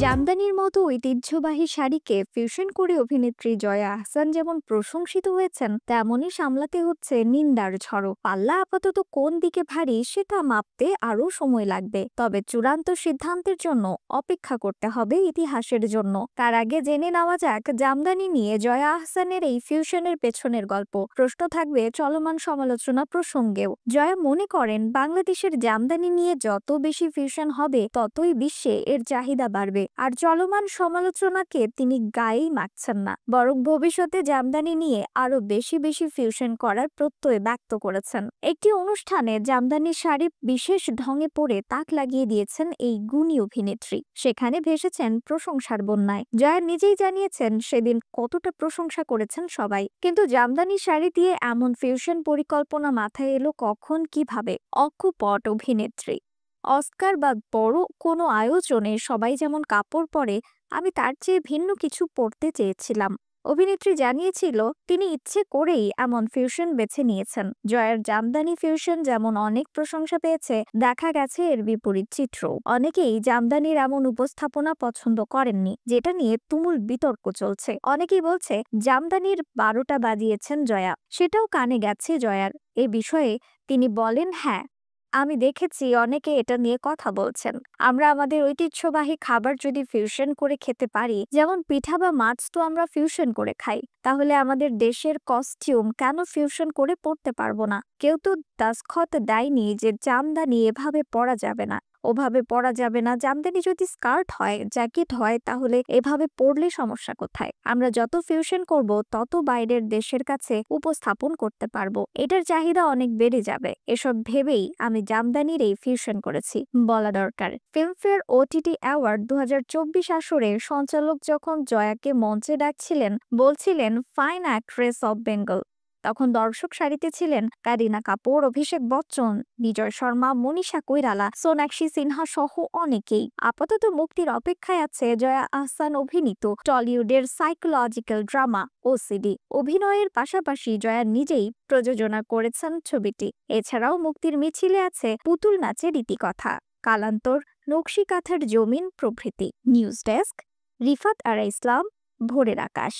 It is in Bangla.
জামদানির মতো ঐতিহ্যবাহী শাড়িকে ফিউশন করে অভিনেত্রী জয়া আহসান যেমন প্রশংসিত হয়েছেন, তেমনই সামলাতে হচ্ছে নিন্দার ঝড়ও। পাল্লা আপাতত কোন দিকে ভারী সেটা মাপতে আরও সময় লাগবে, তবে চূড়ান্ত সিদ্ধান্তের জন্য অপেক্ষা করতে হবে ইতিহাসের জন্য। তার আগে জেনে নেওয়া যাক জামদানি নিয়ে জয়া আহসানের এই ফিউশনের পেছনের গল্প। প্রশ্ন থাকবে চলমান সমালোচনা প্রসঙ্গেও। জয়া মনে করেন বাংলাদেশের জামদানি নিয়ে যত বেশি ফিউশন হবে ততই বিশ্বে এর চাহিদা বাড়বে। আর চলমান সমালোচনাকে তিনি গায়েই মাখছেন না, বরং ভবিষ্যতে জামদানি নিয়ে আরো বেশি বেশি ফিউশন করার প্রত্যয় ব্যক্ত করেছেন। একটি অনুষ্ঠানে জামদানি শাড়ি বিশেষ ঢঙে পরে তাক লাগিয়ে দিয়েছেন এই গুণী অভিনেত্রী। সেখানে ভেসেছেন প্রশংসার বন্যায়। জয়া নিজেই জানিয়েছেন সেদিন কতটা প্রশংসা করেছেন সবাই। কিন্তু জামদানি শাড়ি দিয়ে এমন ফিউশন পরিকল্পনা মাথায় এলো কখন, কিভাবে? অকপট অভিনেত্রী। অস্কার বা বড় কোনো আয়োজনে সবাই যেমন কাপড় পরে, আমি তার চেয়ে ভিন্ন কিছু পরতে চেয়েছিলাম। অভিনেত্রী জানিয়েছিল তিনি ইচ্ছে করেই এমন ফিউশন বেছে নিয়েছেন। জয়ার জামদানি ফিউশন যেমন অনেক প্রশংসা পেয়েছে, দেখা গেছে এর বিপরীত চিত্র। অনেকেই জামদানির এমন উপস্থাপনা পছন্দ করেননি, যেটা নিয়ে তুমুল বিতর্ক চলছে। অনেকেই বলছে জামদানির 12টা বাজিয়েছেন জয়া, সেটাও কানে গেছে জয়ার। এ বিষয়ে তিনি বলেন, হ্যাঁ, আমি দেখেছি অনেকে এটা নিয়ে কথা বলছেন। আমরা আমাদের ঐতিহ্যবাহী খাবার যদি ফিউশন করে খেতে পারি, যেমন পিঠা বা মাছ তো আমরা ফিউশন করে খাই, তাহলে আমাদের দেশের কস্টিউম কেন ফিউশন করে পরতে পারবো না? কেউ তো দাসখত দেয়নি যে জামদানি এভাবে পরা যাবে না, ওভাবে পরা যাবে না। জামদানি যদি স্কার্ট হয়, জ্যাকেট হয়, তাহলে এভাবে পরলে সমস্যা কোথায়? আমরা যত ফিউশন করব তত বাইরের দেশের কাছে উপস্থাপন করতে পারবো, এটার চাহিদা অনেক বেড়ে যাবে। এসব ভেবেই আমি জামদানির এই ফিউশন করেছি বলা দরকার। ফিল্মফেয়ার ওটিটি অ্যাওয়ার্ড 2024 আসরে সঞ্চালক যখন জয়াকে মঞ্চে ডাকছিলেন, বলছিলেন ফাইন অ্যাক্ট্রেস অব বেঙ্গল, তখন দর্শক সারিতে ছিলেন কারিনা কাপুর, অভিষেক বচ্চন, বিজয় শর্মা, মনীষা কৈরালা, সোনাক্ষী সিনহা সহ অনেকেই। আপাতত মুক্তির অপেক্ষায় আছে জয়া আহসান অভিনীত টলিউডের সাইকোলজিক্যাল ড্রামা ওসিডি। অভিনয়ের পাশাপাশি জয়া নিজেই প্রযোজনা করেছেন ছবিটি। এছাড়াও মুক্তির মিছিলে আছে পুতুল নাচের রীতিকথা, কালান্তর, নকশি কাঁথার জমিন প্রভৃতি। নিউজ ডেস্ক, রিফাত আরা ইসলাম, ভোরের আকাশ।